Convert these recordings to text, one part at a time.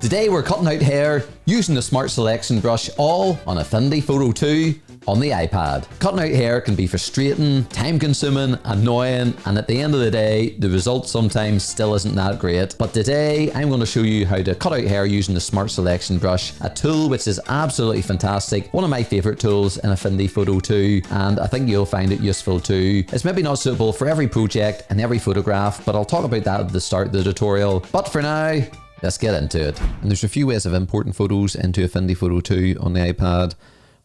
Today we're cutting out hair using the Smart Selection brush, all on Affinity Photo 2 on the iPad. Cutting out hair can be frustrating, time consuming, annoying, and at the end of the day, the result sometimes still isn't that great. But today, I'm going to show you how to cut out hair using the Smart Selection brush, a tool which is absolutely fantastic, one of my favorite tools in Affinity Photo 2, and I think you'll find it useful too. It's maybe not suitable for every project and every photograph, but I'll talk about that at the start of the tutorial. But for now, let's get into it. And there's a few ways of importing photos into Affinity Photo 2 on the iPad.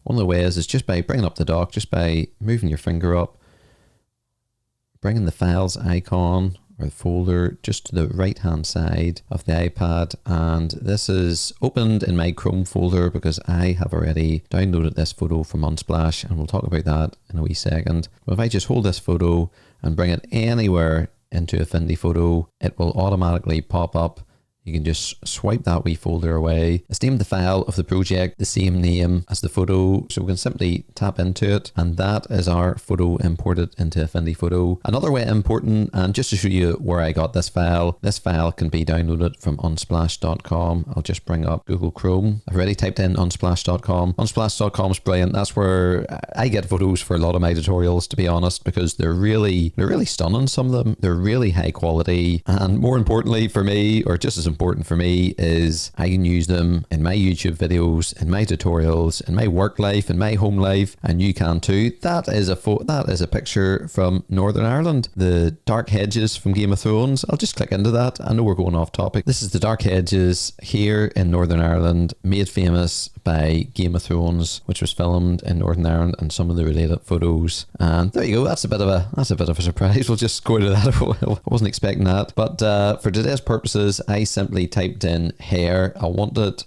One of the ways is just by bringing up the dock, just by moving your finger up, bringing the files icon or the folder just to the right hand side of the iPad, and this is opened in my Chrome folder because I have already downloaded this photo from Unsplash, and we'll talk about that in a wee second. But if I just hold this photo and bring it anywhere into Affinity Photo, it will automatically pop up. You can just swipe that wee folder away. It's named the file of the project, the same name as the photo, so we can simply tap into it, and that is our photo imported into Affinity Photo. Another way importing, and just to show you where I got this file can be downloaded from unsplash.com. I'll just bring up Google Chrome. I've already typed in unsplash.com. Unsplash.com is brilliant. That's where I get photos for a lot of my tutorials, to be honest, because they're really stunning, some of them. They're really high quality, and more importantly for me, or just as important for me, is I can use them in my YouTube videos, in my tutorials, in my work life, in my home life, and you can too. That is a picture from Northern Ireland, the dark hedges from Game of Thrones. I'll just click into that. I know we're going off topic. This is the dark hedges here in Northern Ireland, made famous by Game of Thrones, which was filmed in Northern Ireland, and some of the related photos. And there you go. That's a bit of a surprise. We'll just go to that. I wasn't expecting that. But for today's purposes, I simply typed in hair. I wanted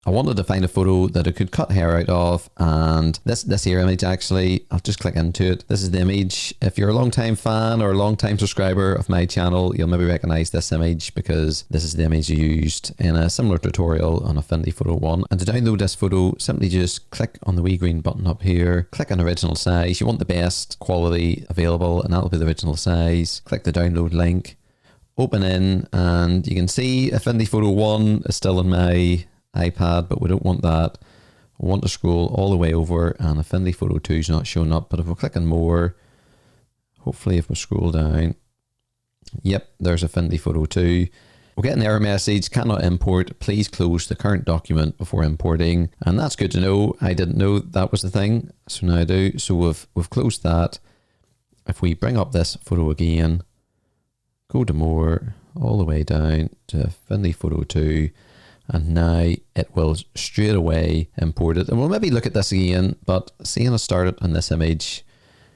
to find a photo that I could cut hair out of, and this here image, actually, I'll just click into it. This is the image. If you're a long time fan or a long time subscriber of my channel, you'll maybe recognize this image because this is the image used in a similar tutorial on Affinity Photo 1. And to download this photo, simply just click on the wee green button up here, click on original size. You want the best quality available, and that'll be the original size. Click the download link, open in, and you can see Affinity Photo 1 is still in my iPad, but we don't want that. We want to scroll all the way over, and Affinity Photo 2 is not showing up. But if we click on more, hopefully if we scroll down, yep, there's Affinity Photo 2. We'll get an error message, cannot import, please close the current document before importing. And that's good to know. I didn't know that was the thing, so now I do. So we've closed that. If we bring up this photo again, go to more, all the way down to Affinity Photo 2, and now it will straight away import it. And we'll maybe look at this again, but seeing I started on this image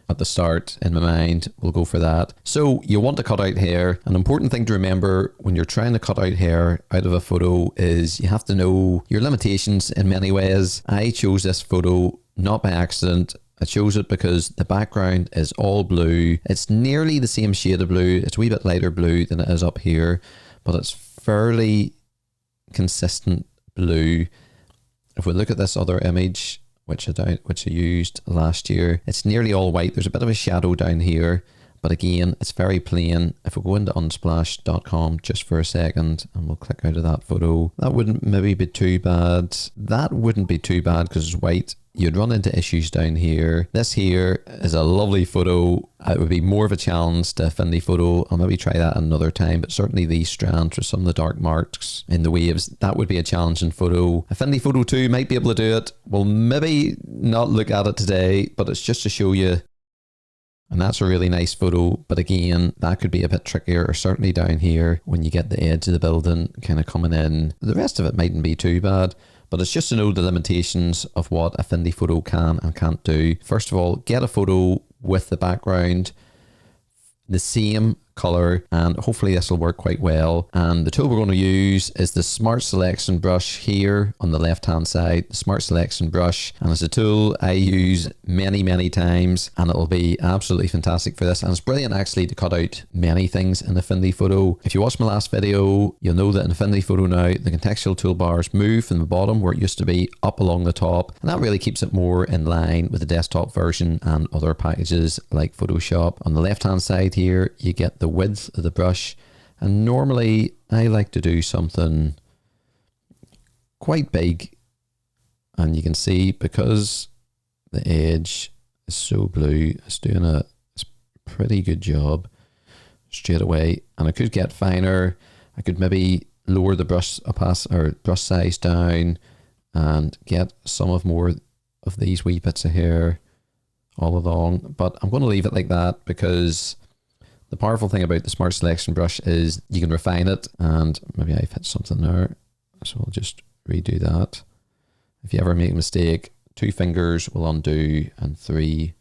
at the start in my mind, we'll go for that. So you want to cut out hair. An important thing to remember when you're trying to cut out hair out of a photo is you have to know your limitations in many ways. I chose this photo not by accident. I chose it because the background is all blue. It's nearly the same shade of blue. It's a wee bit lighter blue than it is up here, but it's fairly consistent blue. If we look at this other image, which I used last year, it's nearly all white. There's a bit of a shadow down here, but again, it's very plain. If we go into unsplash.com just for a second, and we'll click out of that photo, that wouldn't maybe be too bad. That wouldn't be too bad because it's white. You'd run into issues down here. This here is a lovely photo. It would be more of a challenge to Affinity Photo. I'll maybe try that another time, but certainly these strands with some of the dark marks in the waves, that would be a challenging photo. Affinity Photo 2 might be able to do it. We'll maybe not look at it today, but it's just to show you. And that's a really nice photo, but again, that could be a bit trickier, or certainly down here when you get the edge of the building kind of coming in. The rest of it mightn't be too bad. But it's just to know the limitations of what Affinity Photo can and can't do. First of all, get a photo with the background the same color, and hopefully this will work quite well. And the tool we're going to use is the Smart Selection brush here on the left hand side, the Smart Selection brush, and it's a tool I use many times, and it'll be absolutely fantastic for this. And it's brilliant actually to cut out many things in Affinity Photo. If you watched my last video, you'll know that in Affinity Photo now the contextual toolbars move from the bottom where it used to be up along the top, and that really keeps it more in line with the desktop version and other packages like Photoshop. On the left hand side here you get the width of the brush, and normally I like to do something quite big, and you can see because the edge is so blue, it's doing a pretty good job straight away. And I could get finer. I could maybe lower the brush size down and get some more of these wee bits of hair all along, but I'm going to leave it like that because the powerful thing about the Smart Selection brush is you can refine it. And maybe I've hit something there, so I'll just redo that. If you ever make a mistake, 2 fingers will undo and 3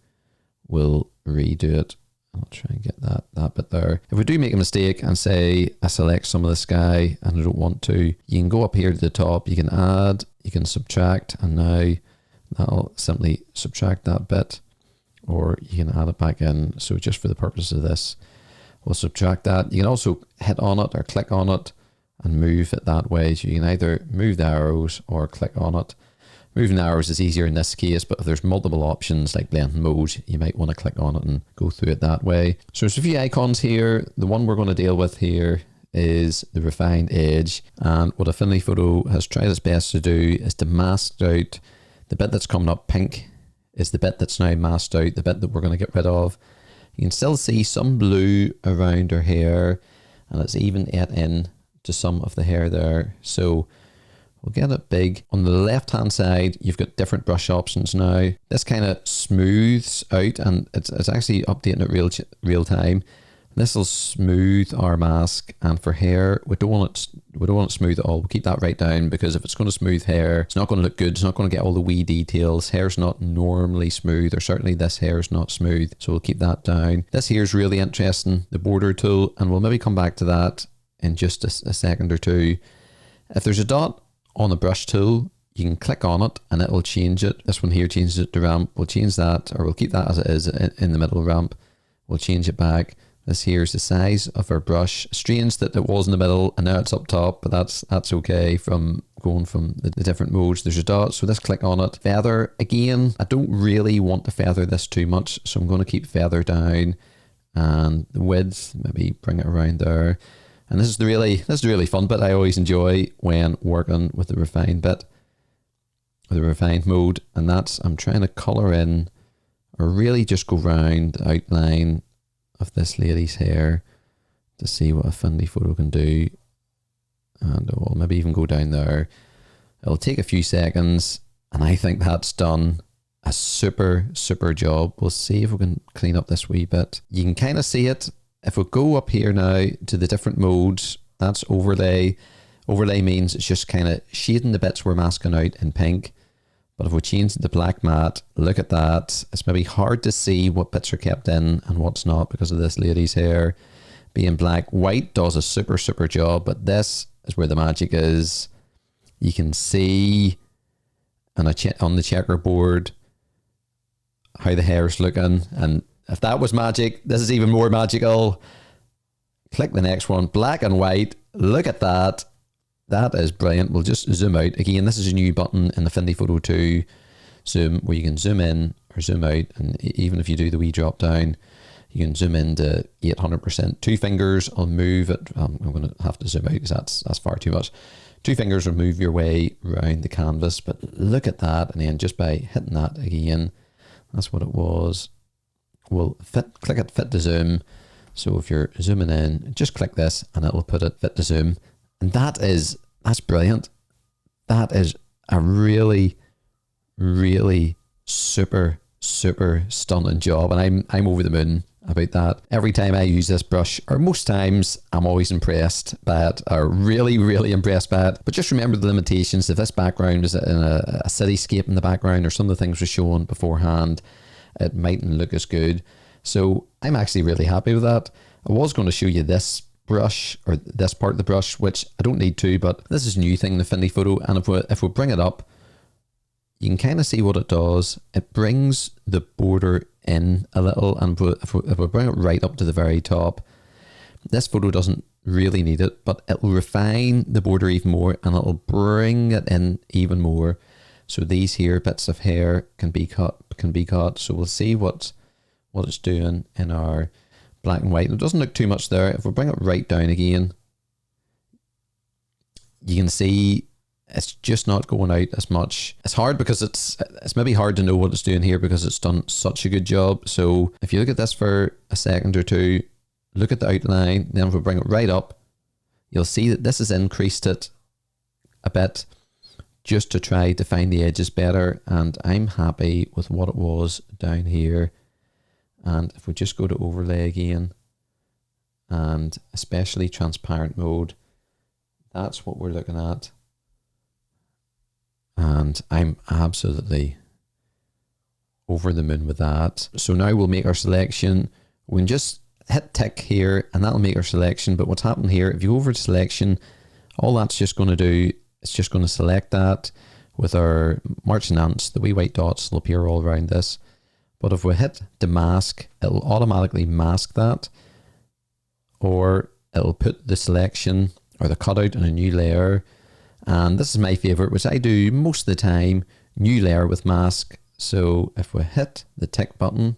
will redo it. I'll try and get that bit there. If we do make a mistake and say I select some of the sky and I don't want to, you can go up here to the top, you can add, you can subtract, and now that'll simply subtract that bit, or you can add it back in. So just for the purpose of this, we'll subtract that. You can also hit on it or click on it and move it that way. So you can either move the arrows or click on it. Moving the arrows is easier in this case, but if there's multiple options like blend mode, you might want to click on it and go through it that way. So there's a few icons here. The one we're going to deal with here is the refined edge. And what Affinity Photo has tried its best to do is to mask out the bit that's coming up pink is the bit that's now masked out, the bit that we're going to get rid of. You can still see some blue around her hair, and it's even ate in to some of the hair there. So we'll get it big. On the left hand side, you've got different brush options now. This kind of smooths out, and it's actually updating it real time. This will smooth our mask, and for hair, we don't want it smooth at all. We'll keep that right down, because if it's going to smooth hair, it's not going to look good. It's not going to get all the wee details. Hair's not normally smooth, or certainly this hair is not smooth. So we'll keep that down. This here is really interesting, the border tool, and we'll maybe come back to that in just a second or two. If there's a dot on the brush tool, you can click on it and it will change it. This one here changes it to ramp. We'll change that, or we'll keep that as it is in the middle ramp. We'll change it back. This here is the size of our brush. Strange that it was in the middle and now it's up top, but that's okay from going from the different modes. There's a dot, so let's click on it. Feather, again, I don't really want to feather this too much, so I'm going to keep feather down, and the width, maybe bring it around there. And this is the really fun bit I always enjoy when working with the refined bit, or the refined mode, and that's I'm trying to colour in, or really just go round the outline of this lady's hair to see what Affinity Photo can do. And we'll maybe even go down there. It'll take a few seconds, and I think that's done a super job. We'll see if we can clean up this wee bit. You can kind of see it. If we go up here now to the different modes, that's overlay. Overlay means it's just kind of shading the bits we're masking out in pink. But if we change it to black matte, look at that. It's maybe hard to see what bits are kept in and what's not because of this lady's hair being black. White does a super job, but this is where the magic is. You can see on the checkerboard how the hair is looking, and if that was magic, this is even more magical. Click the next one, black and white. Look at that. That is brilliant. We'll just zoom out. Again, this is a new button in the Affinity Photo 2 zoom where you can zoom in or zoom out, and even if you do the wee drop down, you can zoom in to 800%. 2 fingers will move it. I'm going to have to zoom out because that's far too much. 2 fingers will move your way around the canvas, but look at that. And then just by hitting that again, that's what it was. We'll click it fit to zoom. So if you're zooming in, just click this and it will put it fit to zoom. And that's brilliant. That is a really super stunning job, and I'm over the moon about that. Every time I use this brush, or most times, I'm always impressed by it, or really impressed by it. But just remember the limitations. If this background is in a cityscape in the background, or some of the things were shown beforehand, it mightn't look as good. So I'm actually really happy with that. I was going to show you this brush, or this part of the brush, which I don't need to, but this is a new thing in Affinity Photo, and if we bring it up, you can kind of see what it does. It brings the border in a little, and if we bring it right up to the very top, this photo doesn't really need it, but it will refine the border even more, and it'll bring it in even more. So these here bits of hair can be cut. So we'll see what it's doing in our black and white. It doesn't look too much there. If we bring it right down again, you can see it's just not going out as much. It's hard because it's maybe hard to know what it's doing here because it's done such a good job. So if you look at this for a second or two, look at the outline, then if we bring it right up, you'll see that this has increased it a bit just to try to find the edges better, and I'm happy with what it was down here. And if we just go to overlay again, and especially transparent mode, that's what we're looking at. And I'm absolutely over the moon with that. So now we'll make our selection. We can just hit tick here and that'll make our selection. But what's happened here, if you go over to selection, all that's just going to do, it's just going to select that with our marching ants. The wee white dots will appear all around this. But if we hit demask, it'll automatically mask that, or it'll put the selection or the cutout in a new layer. And this is my favorite, which I do most of the time, new layer with mask. So if we hit the tick button,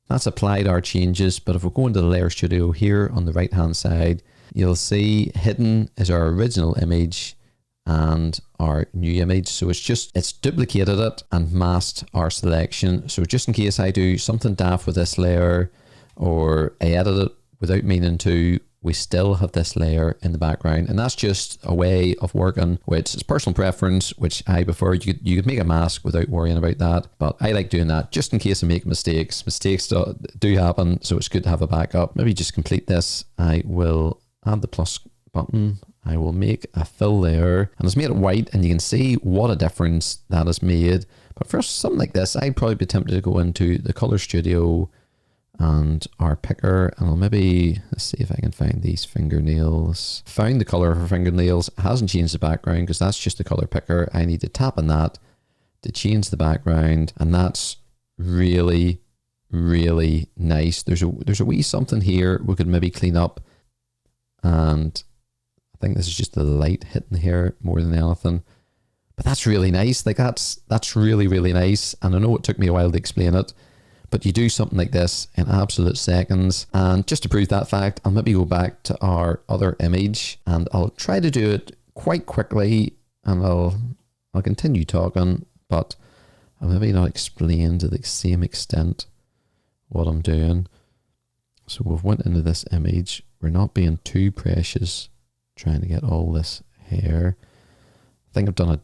that's applied our changes. But if we go into the layer studio here on the right hand side, you'll see hidden is our original image and our new image. So it's duplicated it and masked our selection. So just in case I do something daft with this layer, or I edit it without meaning to, we still have this layer in the background. And that's just a way of working, which is personal preference, which I prefer. You could make a mask without worrying about that, but I like doing that just in case I make mistakes. Mistakes do happen, so it's good to have a backup. Maybe just complete this. I will add the plus button. I will make a fill layer, and it's made it white, and you can see what a difference that has made. But for something like this, I'd probably be tempted to go into the color studio and our picker, and I'll maybe, let's see if I can find these fingernails. Found the color for fingernails. It hasn't changed the background because that's just the color picker. I need to tap on that to change the background, and that's really, really nice. There's a wee something here we could maybe clean up, and I think this is just the light hitting here more than anything. But that's really nice. Like that's really, really nice. And I know it took me a while to explain it, but you do something like this in absolute seconds. And just to prove that fact, I'll maybe go back to our other image, and I'll try to do it quite quickly, and I'll continue talking, but I'll maybe not explain to the same extent what I'm doing. So we've went into this image. We're not being too precious trying to get all this hair. I think I've done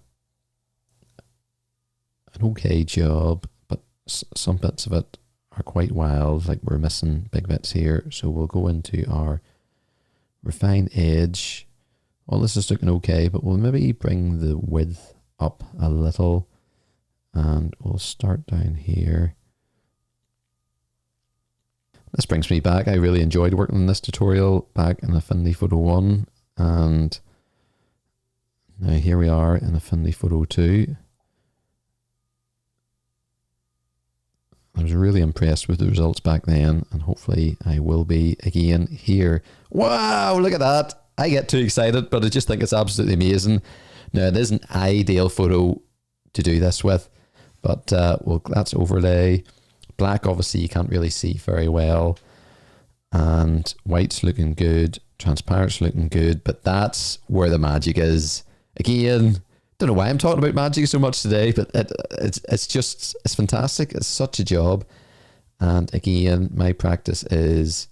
an okay job, but some bits of it are quite wild, like we're missing big bits here. So we'll go into our refine edge. All this is looking okay, but we'll maybe bring the width up a little, and we'll start down here. This brings me back. I really enjoyed working on this tutorial back in Affinity Photo 1, and now here we are in Affinity Photo 2. I was really impressed with the results back then, and hopefully I will be again here. Wow, look at that. I get too excited, but I just think it's absolutely amazing. Now, it is an ideal photo to do this with, but well, that's overlay. Black, obviously, you can't really see very well, and white's looking good. Transparent's looking good, but that's where the magic is. Again, don't know why I'm talking about magic so much today, but it's fantastic. It's such a job. And again, my practice is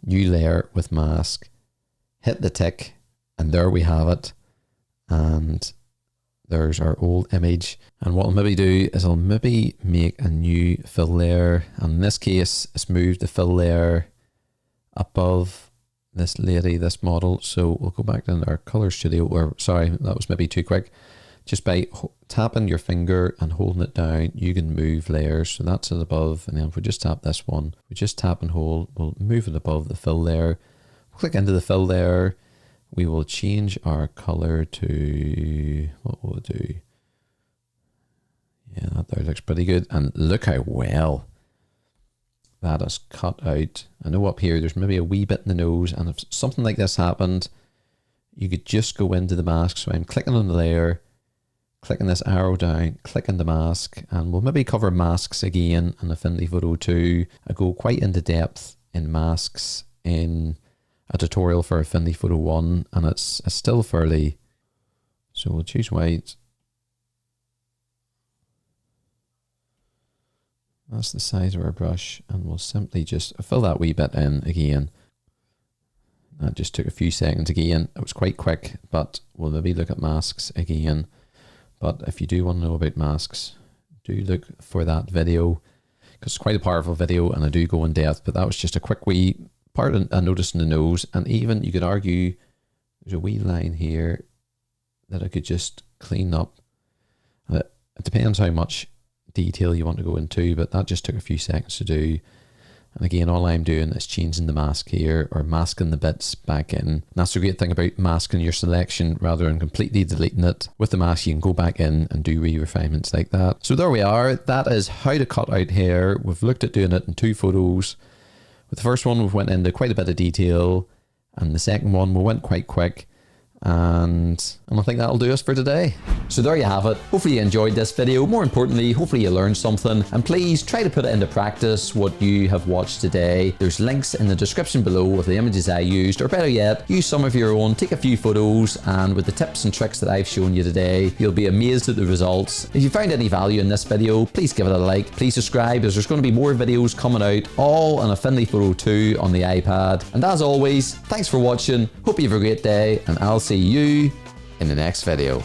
new layer with mask, hit the tick, and there we have it. And there's our old image. And what I'll maybe do is I'll maybe make a new fill layer. And in this case, it's moved the fill layer above this lady, this model. So we'll go back to our color studio, or sorry, that was maybe too quick. Just by tapping your finger and holding it down, you can move layers. So that's it above, and then if we just tap this one, we just tap and hold, we'll move it above the fill layer. We'll click into the fill layer. We will change our color to, what will it do? Yeah, that there looks pretty good. And look how well that is cut out. I know up here there's maybe a wee bit in the nose, and if something like this happened, you could just go into the mask. So I'm clicking on the layer, clicking this arrow down, clicking the mask, and we'll maybe cover masks again in Affinity Photo 2. I go quite into depth in masks in a tutorial for Affinity Photo 1, and it's still fairly So we'll choose white. That's the size of our brush, and we'll simply just fill that wee bit in again. That just took a few seconds again. It was quite quick, but we'll maybe look at masks again. But if you do want to know about masks, do look for that video, because it's quite a powerful video and I do go in depth. But that was just a quick wee part I noticed in the nose, and even you could argue there's a wee line here that I could just clean up. It depends how much detail you want to go into, but that just took a few seconds to do. And again, all I'm doing is changing the mask here, or masking the bits back in. And that's the great thing about masking your selection rather than completely deleting it. With the mask, you can go back in and do re-refinements like that. So there we are. That is how to cut out hair. We've looked at doing it in 2 photos. With the first one, we went into quite a bit of detail, and the second one, we went quite quick. And I think that'll do us for today. So there you have it. Hopefully you enjoyed this video. More importantly, hopefully you learned something, and please try to put it into practice what you have watched today. There's links in the description below of the images I used, or better yet, use some of your own, take a few photos, and with the tips and tricks that I've shown you today, you'll be amazed at the results. If you found any value in this video, please give it a like, please subscribe, as there's going to be more videos coming out, all on Affinity Photo 2 on the iPad. And as always, thanks for watching, hope you have a great day, and I'll see you in the next video.